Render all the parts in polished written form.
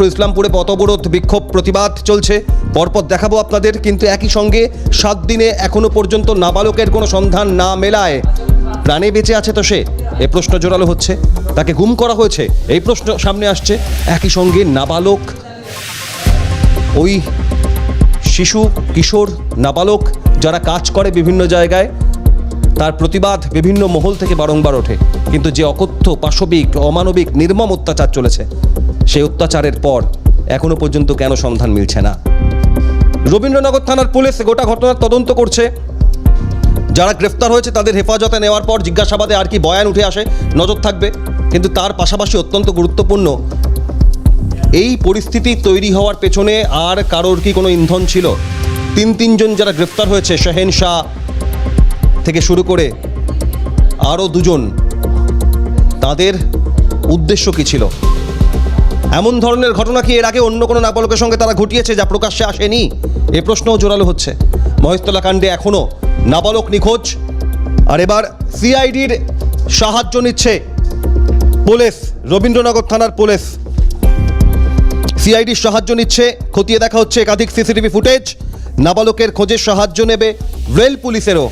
দিনাজপুর ইসলামপুরে পথ অবরোধ বিক্ষোভ প্রতিবাদ চলছে, পরপর দেখাবো আপনাদের। কিন্তু একই সঙ্গে 7 দিনে এখনো পর্যন্ত নাবালকের কোনো সন্ধান না মেলায় প্রাণে বেঁচে আছে তো সে, এ প্রশ্ন জোরালো হচ্ছে। তাকে গুম করা হয়েছে এই প্রশ্ন সামনে আসছে। একই সঙ্গে নাবালক, ওই শিশু কিশোর নাবালক যারা কাজ করে বিভিন্ন জায়গায়, তার প্রতিবাদ বিভিন্ন মহল থেকে বারংবার ওঠে। কিন্তু যে অকথ্য, পাশবিক, অমানবিক, নির্মম অত্যাচার চলেছে, সেই অত্যাচারের পর এখনো পর্যন্ত কেন সন্ধান মিলছে না? রবীন্দ্রনগর থানার পুলিশ গোটা ঘটনার তদন্ত করছে। যারা গ্রেফতার হয়েছে তাদের হেফাজতে নেওয়ার পর জিজ্ঞাসাবাদে আর কি বয়ান উঠে আসে নজর থাকবে। কিন্তু তার পাশাপাশি অত্যন্ত গুরুত্বপূর্ণ, এই পরিস্থিতি তৈরি হওয়ার পেছনে আর কারোর কি কোনো ইন্ধন ছিল? তিনজন যারা গ্রেফতার হয়েছে, শাহেন শাহ থেকে শুরু করে আরও 2 জন, তাদের উদ্দেশ্য কী ছিল? এমন ধরনের ঘটনা কি এর আগে অন্য কোনো নাবালকের সঙ্গে তারা ঘটিয়েছে যা প্রকাশ্যে আসেনি? এ প্রশ্নও জোরালো হচ্ছে। মহেশতলা কাণ্ডে এখনও নাবালক নিখোঁজ, আর এবার সিআইডির সাহায্য নিচ্ছে পুলিশ, রবীন্দ্রনগর থানার পুলিশ সিআইডির সাহায্য নিচ্ছে। খতিয়ে দেখা হচ্ছে একাধিক সিসিটিভি ফুটেজ। নাবালকের খোঁজে সাহায্য নেবে রেল পুলিশেরও।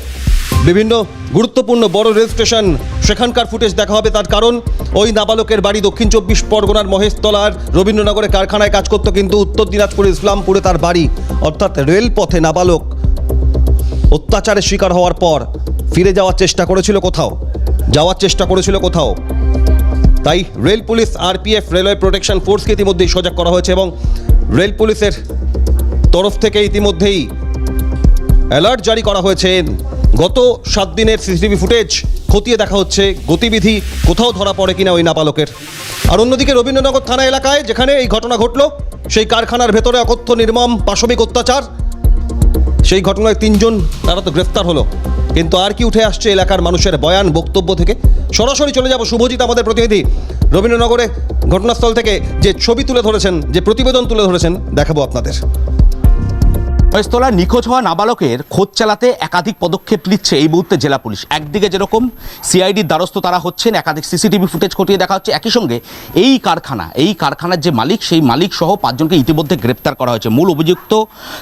বিভিন্ন গুরুত্বপূর্ণ বড় রেল স্টেশন, সেখানকার ফুটেজ দেখা হবে। তার কারণ, ওই নাবালকের বাড়ি দক্ষিণ 24 পরগনার মহেশতলার রবীন্দ্রনগরে কারখানায় কাজ করত, কিন্তু উত্তর দিনাজপুর ইসলামপুরে তার বাড়ি। অর্থাৎ রেলপথে নাবালক অত্যাচারের শিকার হওয়ার পর ফিরে যাওয়ার চেষ্টা করেছিল কোথাও। তাই rail police, RPF, railway protection ফোর্সকে ইতিমধ্যেই সজাগ করা হয়েছে এবং রেল পুলিশের তরফ থেকে ইতিমধ্যেই অ্যালার্ট জারি করা হয়েছে। গত 7 দিনের সিসিটিভি ফুটেজ খতিয়ে দেখা হচ্ছে, গতিবিধি কোথাও ধরা পড়ে কিনা ওই নাবালকের। আর অন্যদিকে রবীন্দ্রনগর থানা এলাকায় যেখানে এই ঘটনা ঘটল, সেই কারখানার ভেতরে অকথ্য, নির্মম, পাশবিক অত্যাচার, সেই ঘটনায় 3 জন তারা তো গ্রেফতার হলো। কিন্তু আর কি উঠে আসছে এলাকার মানুষের বয়ান, বক্তব্য থেকে? সরাসরি চলে যাব, শুভজিৎ আমাদের প্রতিনিধি রবীন্দ্রনগরে ঘটনাস্থল থেকে যে ছবি তুলে ধরেছেন, যে প্রতিবেদন তুলে ধরেছেন, দেখাবো আপনাদের। মহেশতলায় নিখোঁজ হওয়া নাবালকের খোঁজ চালাতে একাধিক পদক্ষেপ নিচ্ছে এই মুহূর্তে জেলা পুলিশ। একদিকে যেরকম সিআইডির দ্বারস্থ তারা হচ্ছেন, একাধিক সিসিটিভি ফুটেজ খতিয়ে দেখা হচ্ছে, একই সঙ্গে এই কারখানার যে মালিক, সেই মালিক সহ 5 জনকে ইতিমধ্যে গ্রেপ্তার করা হয়েছে। মূল অভিযুক্ত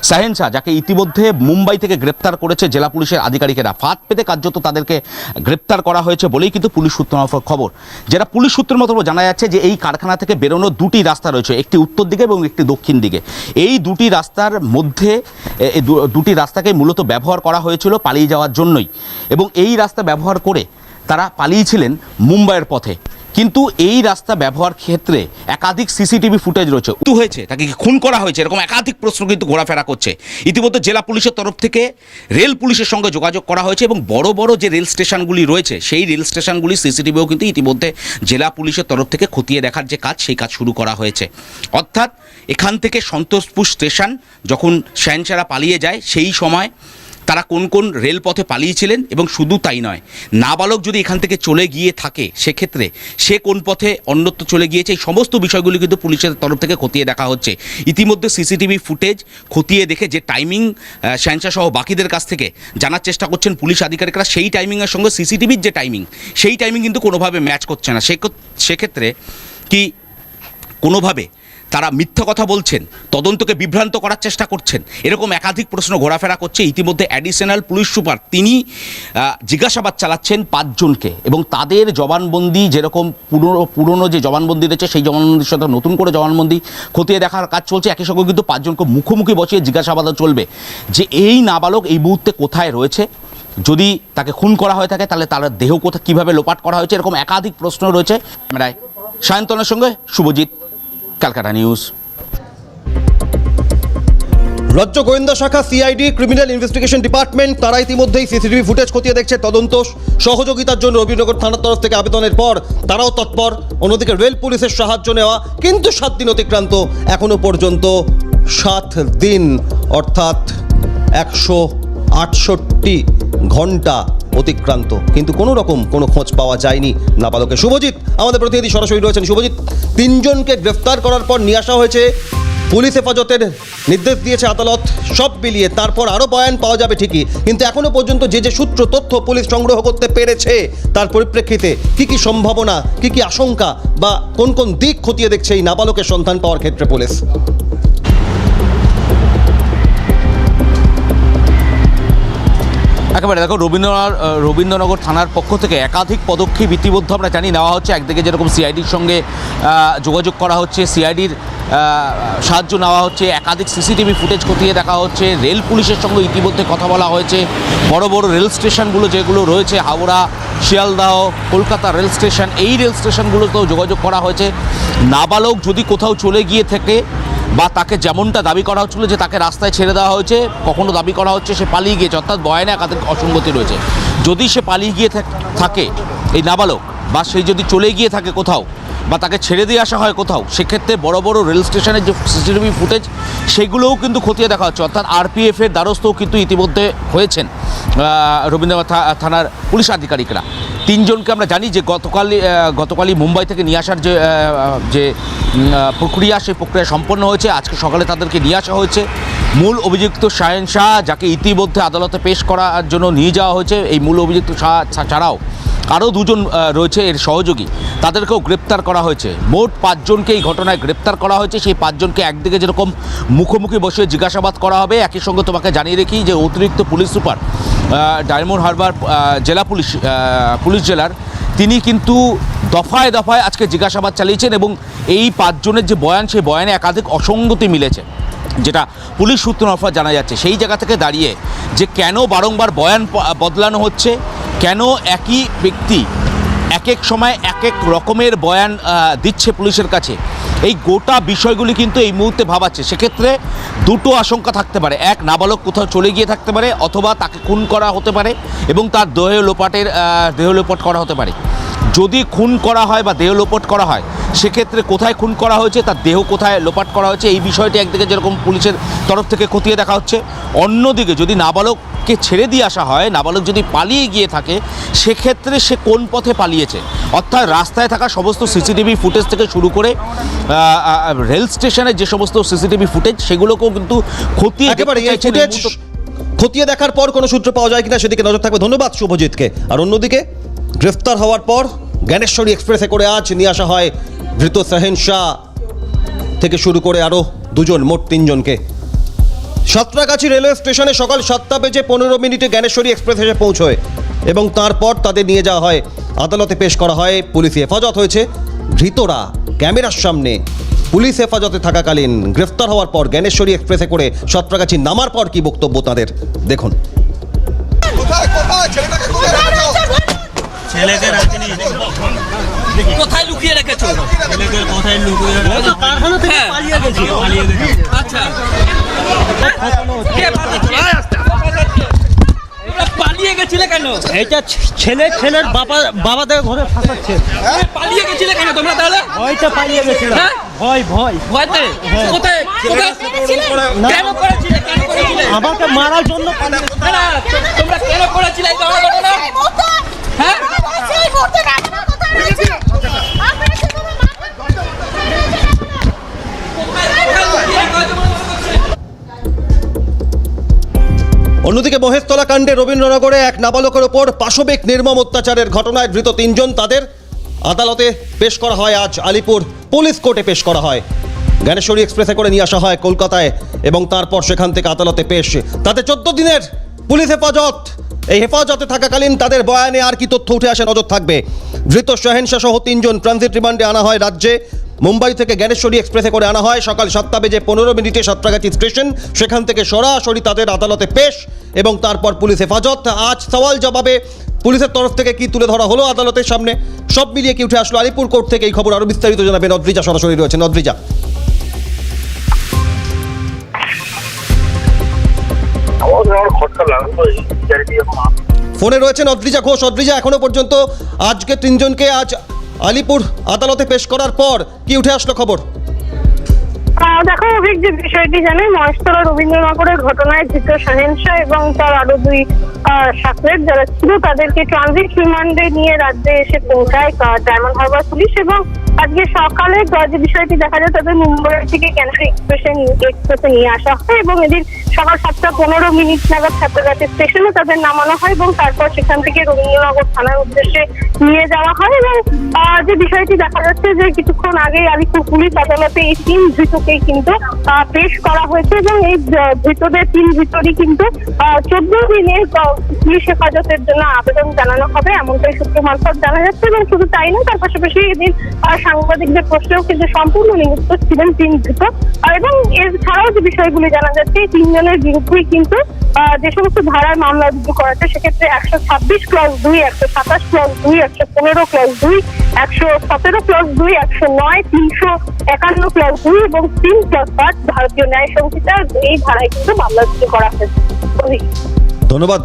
শাহেন শাহ, যাকে ইতিমধ্যে মুম্বাই থেকে গ্রেপ্তার করেছে জেলা পুলিশের আধিকারিকেরা। ফাঁদ পেতে কার্যত তাদেরকে গ্রেপ্তার করা হয়েছে বলেই কিন্তু পুলিশ সূত্র মারফত খবর। যেটা পুলিশ সূত্রের মতো জানা যাচ্ছে যে এই কারখানা থেকে বেরোনোর 2টি রাস্তা রয়েছে, একটি উত্তর দিকে এবং একটি দক্ষিণ দিকে। এই 2টি রাস্তার মধ্যে এই 2টি রাস্তাকে মূলত ব্যবহার করা হয়েছিল পালিয়ে যাওয়ার জন্যই, এবং এই রাস্তা ব্যবহার করে তারা পালিয়েছিলেন মুম্বাইয়ের পথে। কিন্তু এই রাস্তা ব্যবহার ক্ষেত্রে একাধিক সিসিটিভি ফুটেজ রয়েছে। হয়েছে তাকে কি খুন করা হয়েছে, এরকম একাধিক প্রশ্ন কিন্তু ঘোরাফেরা করছে। ইতিমধ্যে জেলা পুলিশের তরফ থেকে রেল পুলিশের সঙ্গে যোগাযোগ করা হয়েছে এবং বড় বড় যে রেল স্টেশনগুলি রয়েছে, সেই রেল স্টেশনগুলির সিসিটিভিও কিন্তু ইতিমধ্যে জেলা পুলিশের তরফ থেকে খতিয়ে দেখার যে কাজ, সেই কাজ শুরু করা হয়েছে। অর্থাৎ এখান থেকে সন্তোষপুর স্টেশন যখন শাহেনশাহরা পালিয়ে যায়, সেই সময় তারা কোন কোন রেলপথে পালিয়েছিলেন, এবং শুধু তাই নয়, নাবালক যদি এখান থেকে চলে গিয়ে থাকে সেক্ষেত্রে সে কোন পথে অন্যত্র চলে গিয়েছে, এই সমস্ত বিষয়গুলি কিন্তু পুলিশের তরফ থেকে খতিয়ে দেখা হচ্ছে। ইতিমধ্যে সিসিটিভি ফুটেজ খতিয়ে দেখে যে টাইমিং শাহেনশাহ সহ বাকিদের কাছ থেকে জানার চেষ্টা করছেন পুলিশ আধিকারিকরা, সেই টাইমিংয়ের সঙ্গে সিসিটিভির যে টাইমিং, সেই টাইমিং কিন্তু কোনোভাবে ম্যাচ করছে না। সেক্ষেত্রে কি কোনোভাবে তারা মিথ্যা কথা বলছেন, তদন্তকে বিভ্রান্ত করার চেষ্টা করছেন, এরকম একাধিক প্রশ্ন ঘোরাফেরা করছে। ইতিমধ্যে অ্যাডিশনাল পুলিশ সুপার তিনি জিজ্ঞাসাবাদ চালাচ্ছেন 5 জনকে, এবং তাদের জবানবন্দি, যেরকম পুরনো যে জবানবন্দি রয়েছে, সেই জবানবন্দির সাথে নতুন করে জবানবন্দি খতিয়ে দেখার কাজ চলছে। একই সঙ্গে কিন্তু 5 জনকে মুখোমুখি বসিয়ে জিজ্ঞাসাবাদও চলবে যে এই নাবালক এই মুহূর্তে কোথায় রয়েছে, যদি তাকে খুন করা হয়ে থাকে তাহলে তার দেহ কোথায়, কীভাবে লোপাট করা হয়েছে, এরকম একাধিক প্রশ্ন রয়েছে। ক্যামেরায় সায়ন্তনের সঙ্গে শুভজিৎ, ক্যালকাটা নিউজ। রাজ্য গোয়েন্দা শাখা, সিআইডি, ক্রিমিনাল ইনভেস্টিগেশন ডিপার্টমেন্ট, তারা ইতিমধ্যেই সিসিটিভি ফুটেজ খতিয়ে দেখছে। তদন্ত সহযোগিতার জন্য রবীন্দ্রনগর থানার তরফ থেকে আবেদনের পর তারাও তৎপর। অন্যদিকে রেল পুলিশের সাহায্য নেওয়া। কিন্তু 7 দিন অতিক্রান্ত, এখনো পর্যন্ত 7 দিন, অর্থাৎ 168 ঘন্টা অতিক্রান্ত, কিন্তু কোনো রকম কোনো খোঁজ পাওয়া যায়নি নাবালকের। শুভজিৎ আমাদের প্রতিনিধি সরাসরি রয়েছেন। শুভজিৎ, 3 জনকে গ্রেফতার করার পর নিয়ে আসা হয়েছে পুলিশ হেফাজতের নির্দেশ দিয়েছে আদালত, সব মিলিয়ে তারপর আরও বয়ান পাওয়া যাবে ঠিকই, কিন্তু এখনো পর্যন্ত যে সূত্র তথ্য পুলিশ সংগ্রহ করতে পেরেছে তার পরিপ্রেক্ষিতে কি সম্ভাবনা, কি আশঙ্কা বা কোন কোন দিক খতিয়ে দেখছে এই নাবালকের সন্ধান পাওয়ার ক্ষেত্রে পুলিশ? একেবারে দেখো, রবীন্দ্রনগর থানার পক্ষ থেকে একাধিক পদক্ষেপ ইতিমধ্যে আমরা জানি নেওয়া হচ্ছে। একদিকে যেরকম সিআইডির সঙ্গে যোগাযোগ করা হচ্ছে, সিআইডির সাহায্য নেওয়া হচ্ছে, একাধিক সিসিটিভি ফুটেজ খতিয়ে দেখা হচ্ছে, রেল পুলিশের সঙ্গে ইতিমধ্যে কথা বলা হয়েছে, বড় বড় রেল স্টেশনগুলো যেগুলো রয়েছে, হাওড়া, শিয়ালদাহ, কলকাতা রেল স্টেশন, এই রেল স্টেশনগুলোতেও যোগাযোগ করা হয়েছে। নাবালক যদি কোথাও চলে গিয়ে থাকে বা তাকে যেমনটা দাবি করা হচ্ছিল যে তাকে রাস্তায় ছেড়ে দেওয়া হয়েছে, কখনো দাবি করা হচ্ছে সে পালিয়ে গিয়েছে, অর্থাৎ বয়ানে একাধিক অসঙ্গতি রয়েছে। যদি সে পালিয়ে গিয়ে থাকে এই নাবালক, বা সে যদি চলে গিয়ে থাকে কোথাও বা তাকে ছেড়ে দিয়ে আসা হয় কোথাও, সেক্ষেত্রে বড় বড় রেল স্টেশনের যে সিসিটিভি ফুটেজ সেগুলোও কিন্তু খতিয়ে দেখা হচ্ছে। অর্থাৎ আরপিএফের দ্বারস্থও কিন্তু ইতিমধ্যে হয়েছেন রবীন্দ্রনাথ থানার পুলিশ আধিকারিকরা। তিনজনকে আমরা জানি যে গতকালই মুম্বাই থেকে নিয়ে আসার যে প্রক্রিয়া, সেই প্রক্রিয়া সম্পন্ন হয়েছে। আজকে সকালে তাদেরকে নিয়ে আসা হয়েছে। মূল অভিযুক্ত শাহেন শাহ, যাকে ইতিমধ্যে আদালতে পেশ করার জন্য নিয়ে যাওয়া হয়েছে, এই মূল অভিযুক্ত শাহ ছাড়াও আরও দুজন রয়েছে এর সহযোগী, তাদেরকেও গ্রেপ্তার করা হয়েছে। মোট 5 জনকে এই ঘটনায় গ্রেপ্তার করা হয়েছে। সেই 5 জনকে একদিকে যেরকম মুখোমুখি বসে জিজ্ঞাসাবাদ করা হবে, একই সঙ্গে তোমাকে জানিয়ে রাখি যে অতিরিক্ত পুলিশ সুপার ডায়মন্ড হারবার জেলা পুলিশ জেলার, তিনি কিন্তু দফায় দফায় আজকে জিজ্ঞাসাবাদ চালিয়েছেন এবং এই 5 জনের যে বয়ান, সেই বয়ানে একাধিক অসঙ্গতি মিলেছে, যেটা পুলিশ সূত্র মারফত জানা যাচ্ছে। সেই জায়গা থেকে দাঁড়িয়ে যে কেন বারংবার বয়ান বদলানো হচ্ছে, কেন একই ব্যক্তি এক এক সময় এক এক রকমের বয়ান দিচ্ছে পুলিশের কাছে, এই গোটা বিষয়গুলি কিন্তু এই মুহূর্তে ভাবাচ্ছে। সেক্ষেত্রে দুটো আশঙ্কা থাকতে পারে, এক, নাবালক কোথাও চলে গিয়ে থাকতে পারে, অথবা তাকে খুন করা হতে পারে এবং তার দেহ লোপাট করা হতে পারে। যদি খুন করা হয় বা দেহ লোপাট করা হয়, সেক্ষেত্রে কোথায় খুন করা হয়েছে, তার দেহ কোথায় লোপাট করা হয়েছে, এই বিষয়টি একদিকে যেরকম পুলিশের তরফ থেকে খতিয়ে দেখা হচ্ছে। অন্যদিকে যদি নাবালককে ছেড়ে দিয়ে আসা হয়, নাবালক যদি পালিয়ে গিয়ে থাকে, সেক্ষেত্রে সে কোন পথে পালিয়েছে, অর্থাৎ রাস্তায় থাকা সমস্ত সিসিটিভি ফুটেজ থেকে শুরু করে রেল স্টেশনের যে সমস্ত সিসিটিভি ফুটেজ, সেগুলোকেও কিন্তু খতিয়ে দেখার পর কোনো সূত্র পাওয়া যায় কিনা সেদিকে নজর থাকবে। ধন্যবাদ শুভজিৎকে। আর অন্যদিকে গ্রেফতার হওয়ার পর জ্ঞানেশ্বরী এক্সপ্রেসে করে আজ নিয়ে আসা হয় ধৃত শাহেন শাহ থেকে শুরু করে আরও 2 জন, মোট 3 জনকে। সাঁতরাগাছি রেলওয়ে স্টেশনে সকাল 7:15 জ্ঞানেশ্বরী এক্সপ্রেস এসে পৌঁছয় এবং তারপর তাদের নিয়ে যাওয়া হয় আদালতে, পেশ করা হয়। পুলিশ হেফাজত হয়েছে। ধৃতরা ক্যামেরার সামনে পুলিশ হেফাজতে থাকাকালীন গ্রেফতার হওয়ার পর জ্ঞানেশ্বরী এক্সপ্রেসে করে সাঁতরাগাছি নামার পর কি বক্তব্য তাদের, দেখুন। ছেলেকে রাখিনি, কোথায় লুকিয়ে রেখেছো? ছেলেকে কোথায় লুকিয়ে রেখেছো? কারখানা থেকে পালিয়ে গেছে। আচ্ছা, কে পালিয়ে গেছিলে কেন? এটা ছেলের বাবাদের ঘরে ফাঁসাচ্ছে। পালিয়ে গেছিলে কেন তোমরা তাহলে? ভয়টা পালিয়ে গেছিল। হ্যাঁ? ভয়তে? কোথায় কেন করেছিলে? আমাকে মারার জন্য না, তোমরা কেন করেছিলে এই ঘটনা? হ্যাঁ, অন্যদিকে মহেশতলা কাণ্ডে রবীন্দ্রনগরে এক নাবালকের ওপর পাশবিক নির্মম অত্যাচারের ঘটনায় ধৃত 3 জন, তাদের আদালতে পেশ করা হয় আজ। আলিপুর পুলিশ কোর্টে পেশ করা হয়। জ্ঞানেশ্বরী এক্সপ্রেসে করে নিয়ে আসা হয় কলকাতায় এবং তারপর সেখান থেকে আদালতে পেশ। তাতে 14 দিনের পুলিশ হেফাজত। এই হেফাজতে থাকাকালীন তাদের বয়ানে আর কি তথ্য উঠে আসে নজর থাকবে। ধৃত শাহেন শাহ সহ 3 জন ট্রানজিট রিমান্ডে আনা হয় রাজ্যে। মুম্বাই থেকে জ্ঞানেশ্বরী এক্সপ্রেসে করে আনা হয় সকাল 7:15 সাঁতরাগাছি স্টেশন। সেখান থেকে সরাসরি তাদের আদালতে পেশ এবং তারপর পুলিশ হেফাজত। আজ সওয়াল জবাবে পুলিশের তরফ থেকে কি তুলে ধরা হলো আদালতের সামনে, সব মিলিয়ে কি উঠে আসলো আলিপুর কোর্ট থেকে, এই খবর আরো বিস্তারিত জানাবেন অদ্রিজা। সরাসরি রয়েছেন অদ্রিজা। ফোনে রয়েছেন অদ্রিজা ঘোষ। অদ্রিজা, এখনো পর্যন্ত আজকে 3 জনকে আজ আলিপুর আদালতে পেশ করার পর কি উঠে আসলো খবর? দেখো অভিক, যে বিষয়টি জানে, মহেশতলা রবীন্দ্রনগরের ঘটনায় ধৃত শাহেন শাহ এবং তার আরো 2 সাকরেট যারা ছিল, তাদেরকে ট্রানজিট রিমান্ডে নিয়ে রাজ্যে এসে পৌঁছায় ডায়মন্ড হারবার পুলিশ এবং আজকে সকালে যে বিষয়টি দেখা যায় তাদের মুম্বাই থেকে ক্যানাডা এক্সপ্রেসে নিয়ে আসা হয় এবং এদিন সকাল 7:15 নাগাদ ছাত্রঘাটি স্টেশনে তাদের নামানো হয় এবং তারপর সেখান থেকে রবীন্দ্রনগর থানার উদ্দেশ্যে নিয়ে যাওয়া হয়। এবং যে বিষয়টি দেখা যাচ্ছে যে কিছুক্ষণ আগে আলিপুর পুলিশ আদালতে এই 3 ধৃতকে কিন্তু পেশ করা হয়েছে এবং এই ধৃতদের 3 ধৃতরই কিন্তু 14 দিনের পুলিশ হেফাজতের জন্য আবেদন জানানো হবে এমনটাই সূত্র মারফত জানা যাচ্ছে। এবং শুধু তাই নয়, তার পাশাপাশি এদিন সাংবাদিকদের প্রশ্নেও কিন্তু সম্পূর্ণ নিযুক্ত ছিলেন 3 ধৃত। এবং এছাড়াও যে বিষয়গুলি জানা যাচ্ছে এই 3 জনের বিরুদ্ধেই কিন্তু যে সমস্ত ধারার মামলা রুজু করা হচ্ছে সেক্ষেত্রে 126 clause 2, 127 clause 2, 115 clause 2, 117 clause 2, 109, 351 clause 2 এবং 3 ক্লজ 5 ভারতীয় ন্যায় সংহিতার এই ধারায় কিন্তু মামলা রুজু করা হয়েছে। ধন্যবাদ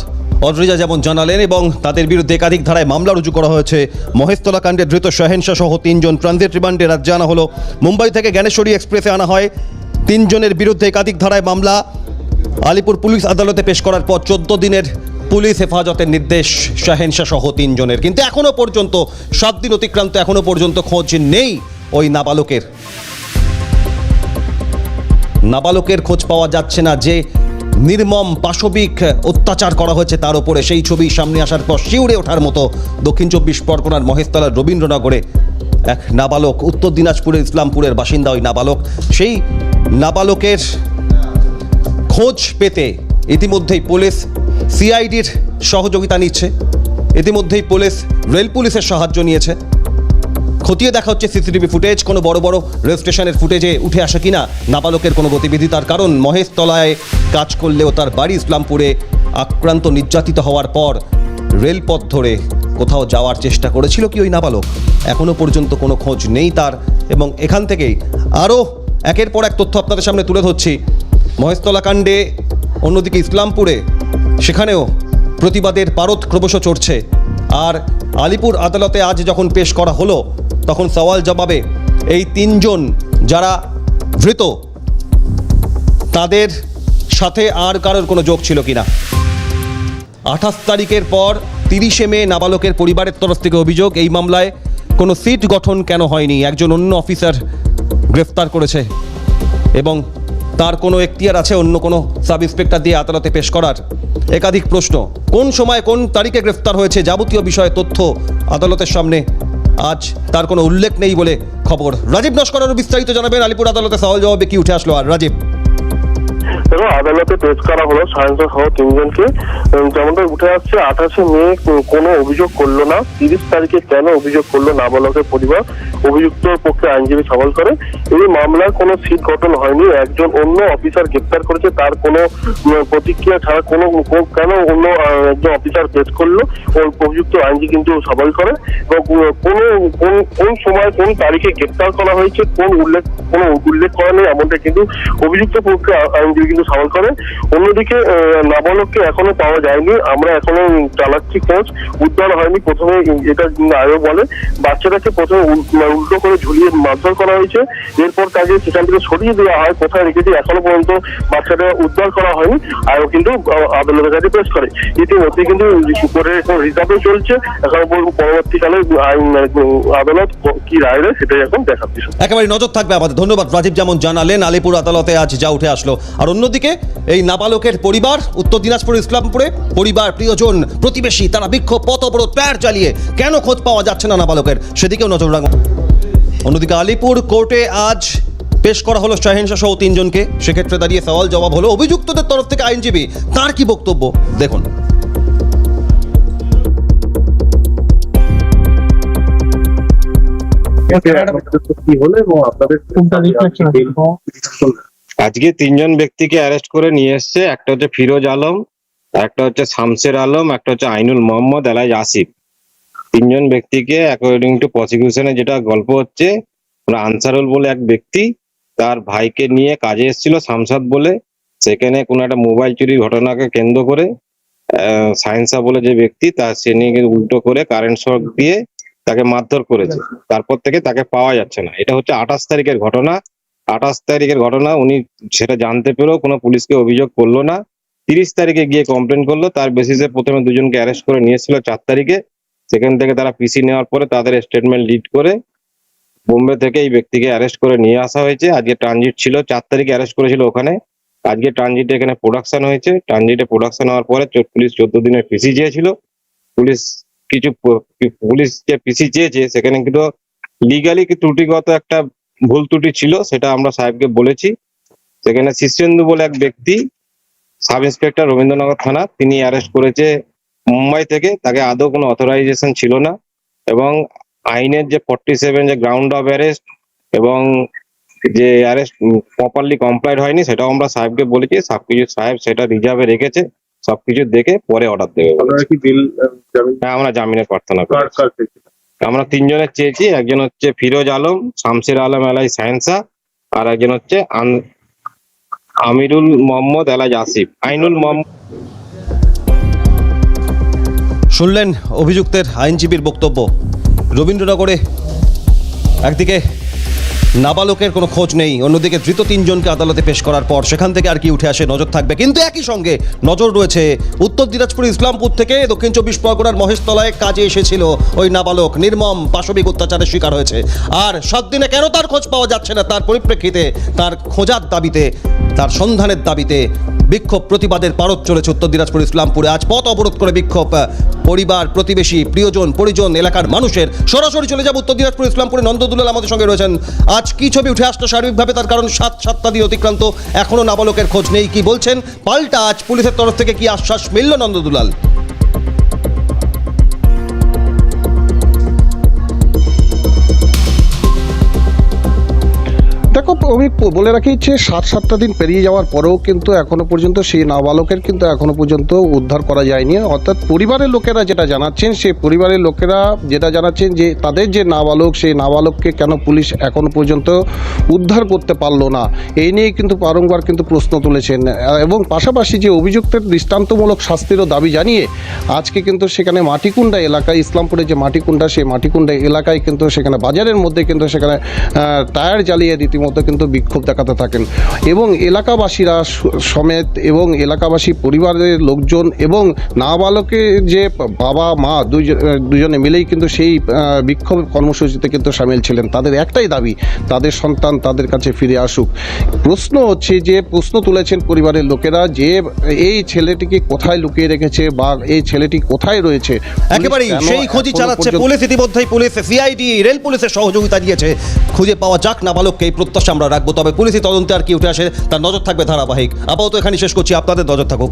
অদ্রিজা যেমন জানালেন, এবং তাদের বিরুদ্ধে একাধিক ধারায় মামলা রুজু করা হয়েছে। মহেশতলা কাণ্ডে ধৃত শাহেনশা সহ 3 জন ট্রানজিট রিমান্ডে রাজ্যে আনা হলো। মুম্বাই থেকে জ্ঞানেশ্বরী এক্সপ্রেসে আনা হয়। 3 জনের বিরুদ্ধে একাধিক ধারায় মামলা। আলিপুর পুলিশ আদালতে পেশ করার পর 14 দিনের পুলিশ হেফাজতের নির্দেশ শাহেনশা সহ 3 জনের। কিন্তু এখনো পর্যন্ত 7 দিন অতিক্রান্ত, এখনো পর্যন্ত খোঁজ নেই ওই নাবালকের খোঁজ পাওয়া যাচ্ছে না। যে নির্মম পাশবিক অত্যাচার করা হয়েছে তার উপরে, সেই ছবি সামনে আসার পর শিউরে ওঠার মতো দক্ষিণ 24 পরগনার মহেশতলার রবীন্দ্রনগরে এক নাবালক, উত্তর দিনাজপুরের ইসলামপুরের বাসিন্দা ওই নাবালক, সেই নাবালকের খোঁজ পেতে ইতিমধ্যেই পুলিশ সিআইডির সহযোগিতা নিচ্ছে। ইতিমধ্যেই পুলিশ রেল পুলিশের সাহায্য নিয়েছে। খতিয়ে দেখা হচ্ছে সিসিটিভি ফুটেজ, কোনো বড় বড় রেল স্টেশনের ফুটেজে উঠে আসে কিনা নাবালকের কোনো গতিবিধি। তার কারণ মহেশতলায় কাজ করলেও তার বাড়ি ইসলামপুরে। আক্রান্ত নির্যাতিত হওয়ার পর রেলপথ ধরে কোথাও যাওয়ার চেষ্টা করেছিল কি ওই নাবালক? এখনও পর্যন্ত কোনো খোঁজ নেই তার। এবং এখান থেকেই আরও একের পর এক তথ্য আপনাদের সামনে তুলে ধরছি। মহেশতলা কাণ্ডে অন্যদিকে ইসলামপুরে সেখানেও প্রতিবাদের পারদ ক্রমশ চড়ছে। আর আলিপুর আদালতে আজ যখন পেশ করা হলো তখন সওয়াল জবাবে এই 3 জন যারা ধৃত তাদের সাথে আর কারোর কোনো যোগ ছিল কিনা। 28 তারিখের পর 30শে মে নাবালকের পরিবারের তরফ থেকে অভিযোগ, এই মামলায় কোনো সিট গঠন কেন হয়নি। একজন অন্য অফিসার গ্রেফতার করেছে এবং তার কোনো এখতিয়ার আছে অন্য কোনো সাব ইন্সপেক্টর দিয়ে আদালতে পেশ করার। একাধিক প্রশ্ন, কোন সময় কোন তারিখে গ্রেফতার হয়েছে যাবতীয় বিষয়ে তথ্য আদালতের সামনে আজ তার কোনো উল্লেখ নেই বলে খবর। রাজীব নস্কর আরও বিস্তারিত জানাবেন আলিপুর আদালতে সওয়াল জবাবে কি উঠে আসলো। আর রাজীব, এবং আদালতে পেশ করা হলো শাহেনশা সহ 3 জনকে। যেমনটা উঠে আসছে 28শে মে কোনো অভিযোগ করলো না, 30 তারিখে কেন অভিযোগ করলো নাবালকের পরিবার, অভিযুক্তর পক্ষে আইনজীবী সওয়াল করে। এই মামলার কোনো সিট গঠন হয়নি, একজন অন্য অফিসার গ্রেপ্তার করেছে, তার কোনো প্রতিক্রিয়া ছাড়া কোনো কেন অন্য একজন অফিসার পেশ করলো ওই অভিযুক্ত আইনজীবী কিন্তু সওয়াল করে। এবং কোন সময় কোন তারিখে গ্রেপ্তার করা হয়েছে কোনো উল্লেখ করা নেই, এমনটা কিন্তু অভিযুক্ত পক্ষে আইনজীবী কিন্তু সওয়াল করে। অন্যদিকে নাবালককে এখনো পাওয়া যায়নি, আমরা এখনো চালাচ্ছি খোঁজ, উদ্ধার হয়নি। প্রথমে এটা আরো বলে বাচ্চাটাকে প্রথমে উল্টো করে ঝুলিয়ে মারধর করা হয়েছে, এরপর তাকে সেখান থেকে সরিয়ে দেওয়া হয়, কোথায় রেখেছে এখনো পর্যন্ত বাচ্চাটা উদ্ধার করা হয়নি। আরও কিন্তু আদালতের কাছে পেশ করে। ইতিমধ্যে কিন্তু কোর্টের এখন রিজার্ভে চলছে, এখন পরবর্তীকালে আদালত কি রায় দেয় সেটাই এখন দেখার বিষয়। একেবারে নজর থাকবে আমাদের। ধন্যবাদ রাজীব যেমন জানালেন আলিপুর আদালতে আজ যা উঠে আসলো। আর অন্যদিকে এই নাবালকের পরিবার উত্তর দিনাজপুর ইসলামপুরে, পরিবার, প্রিয়জন, প্রতিবেশী তারা বিক্ষোভ, পথ অবরোধ, প্যার চালিয়ে কেন খোঁজ পাওয়া যাচ্ছে না নাবালকের সেদিকেও নজর রাখুন। অন্যদিকে আলিপুর কোর্টে আজ পেশ করা হলো শাহেনশা সহ 3 জনকে। সেক্ষেত্রে দাঁড়িয়ে সওয়াল জবাব হলো অভিযুক্তদের তরফ থেকে আইনজীবী, তার কি বক্তব্য দেখুন। আজকে 3 জন ব্যক্তিকে অ্যারেস্ট করে নিয়ে এসছে। একটা হচ্ছে ফিরোজ আলম, একটা হচ্ছে শামসের আলম, একটা হচ্ছে আইনুল মোহাম্মদ এলাইজ আসিফ। 3 জন ব্যক্তিকে অ্যাকর্ডিং টু প্রসিকিউশনে যেটা গল্প হচ্ছে, আনসারুল বলে এক ব্যক্তি তার ভাইকে নিয়ে কাজে এসেছিল শামসাদ বলে, সেখানে কোনো একটা মোবাইল চুরির ঘটনাকে কেন্দ্র করে সায়েন্সা বলে যে ব্যক্তি সে নিয়ে উল্টো করে কারেন্ট শক দিয়ে তাকে মারধর করেছে। তারপর থেকে তাকে পাওয়া যাচ্ছে না। এটা হচ্ছে 28 তারিখের ঘটনা। 28 তারিখের ঘটনা, উনি সেটা জানতে পেরেও কোনো পুলিশকে অভিযোগ করলো না। 30 তারিখে গিয়ে কমপ্লেন করলো, তার বেসিসে প্রথমে 2 জনকে অ্যারেস্ট করে নিয়ে এসেছিল 4 তারিখে। সেখান থেকে তারা পিসি নেওয়ার পরে তাদের স্টেটমেন্ট লিড করে বোম্বে থেকে এই ব্যক্তিকে অ্যারেস্ট করে নিয়ে আসা হয়েছে। আজকে ট্রানজিট ছিল, 4 তারিখে অ্যারেস্ট করেছিল ওখানে। আজকে ট্রানজিটে এখানে প্রোডাকশন হয়েছে। ট্রানজিটে প্রোডাকশন হওয়ার পরে পুলিশ 14 দিনের পিসি চেয়েছিল। পুলিশ যে পিসি চেয়েছে সেখানে কিন্তু লিগালি ত্রুটিগত একটা ভুল ত্রুটি ছিল, সেটা আমরা সাহেবকে বলেছি। সেখানে শীর্ষেন্দু বলে এক ব্যক্তি, সাব ইন্সপেক্টর রবীন্দ্রনগর থানা, তিনি অ্যারেস্ট করেছে মুম্বাই থেকে। তাকে আদৌ কোনো অথরাইজেশন ছিল না এবং আইনের যে 47 যে গ্রাউন্ড অফ অ্যারেস্ট এবং যে অ্যারেস্ট প্রপারলি কমপ্লাইড হয়নি, সেটাও আমরা সাহেবকে বলেছি। সবকিছু সাহেব সেটা রিজার্ভে রেখেছে, সবকিছু দেখে পরে অর্ডার দেবে বলেছে। হ্যাঁ, আমরা জামিনের প্রার্থনা করি। আমরা 3 জনের চেয়েছি। একজন হচ্ছে ফিরোজ আলম, শামসের আলম এলাই সায়েন্সা, আর একজন হচ্ছে আমিরুল মোহাম্মদ এলাজ আসিফ। আইনুল মোহাম্মদ। শুনলেন অভিযুক্তের আইনজীবীর বক্তব্য। রবীন্দ্রনগরে একদিকে নাবালকের কোনো খোঁজ নেই, অন্যদিকে ধৃত 3 জনকে আদালতে পেশ করার পর সেখান থেকে আর কি উঠে আসে নজর থাকবে। কিন্তু একই সঙ্গে নজর রয়েছে উত্তর দিনাজপুর ইসলামপুর থেকে দক্ষিণ 24 পরগনার মহেশতলায় কাজে এসেছিল ওই নাবালক, নির্মম পাশবিক অত্যাচারের শিকার হয়েছে। আর 7 দিনে কেন তার খোঁজ পাওয়া যাচ্ছে না, তার পরিপ্রেক্ষিতে তার খোঁজার দাবিতে, তার সন্ধানের দাবিতে বিক্ষোভ প্রতিবাদের পারদ চলেছে উত্তর দিনাজপুর ইসলামপুরে। আজ পথ অবরোধ করে বিক্ষোভ পরিবার, প্রতিবেশী, প্রিয়জন, পরিজন, এলাকার মানুষের। সরাসরি চলে যাব উত্তর দিনাজপুর ইসলামপুরে। নন্দদুলাল আমাদের সঙ্গে রয়েছেন। আজ কি ছবি উঠে আসলো সার্বিকভাবে, তার কারণ 7 দিন অতিক্রান্ত, এখনো নাবালকের খোঁজ নেই, কি বলছেন পাল্টা আজ পুলিশের তরফ থেকে কি আশ্বাস মিলল নন্দদুলাল? দেখো, আমি বলে রাখি যে 7টা দিন পেরিয়ে যাওয়ার পরেও কিন্তু এখনো পর্যন্ত সেই নাবালকের কিন্তু এখনো পর্যন্ত উদ্ধার করা যায়নি। অর্থাৎ পরিবারের লোকেরা যেটা জানাচ্ছেন, সেই পরিবারের লোকেরা যেটা জানাচ্ছেন যে তাদের যে নাবালক, সেই নাবালককে কেন পুলিশ এখনো পর্যন্ত উদ্ধার করতে পারলো না, এই নিয়ে কিন্তু বারংবার কিন্তু প্রশ্ন তুলেছেন। এবং পাশাপাশি যে অভিযুক্তের দৃষ্টান্তমূলক শাস্তিরও দাবি জানিয়ে আজকে কিন্তু সেখানে মাটিকুণ্ডা এলাকায়, ইসলামপুরের যে মাটিকুণ্ডা, সেই মাটিকুণ্ডা এলাকায় কিন্তু সেখানে বাজারের মধ্যে কিন্তু সেখানে টায়ার জ্বালিয়ে রীতিমতো কিন্তু বিক্ষোভ দেখাতে থাকেন। এবং এলাকাবাসীরা সমেত এবং এলাকাবাসী পরিবারের লোকজন এবং নাবালকের যে বাবা মা দুজনে মিলেই কিন্তু সেই বিক্ষোভ কর্মসূচিতে কিন্তু সামিল ছিলেন। তাদের একটাই দাবি, তাদের সন্তান তাদের কাছে ফিরে আসুক। প্রশ্ন হচ্ছে যে, প্রশ্ন তুলেছেন পরিবারের লোকেরা যে এই ছেলেটিকে কোথায় লুকিয়ে রেখেছে বা এই ছেলেটি কোথায় রয়েছে। একেবারেই সেই খোঁজই চালাচ্ছে পুলিশ। ইতিমধ্যেই পুলিশ, সিআইডি, রেল পুলিশের সহযোগিতা দিয়েছে। খুঁজে পাওয়া যাক নাবালককে, এই প্রত্যাশা আমরা রাখবো। তবে পুলিশি তদন্তে আর কি উঠে আসে তার নজর থাকবে ধারাবাহিক। আপাতত এখানে শেষ করছি, আপনাদের নজর থাকুক।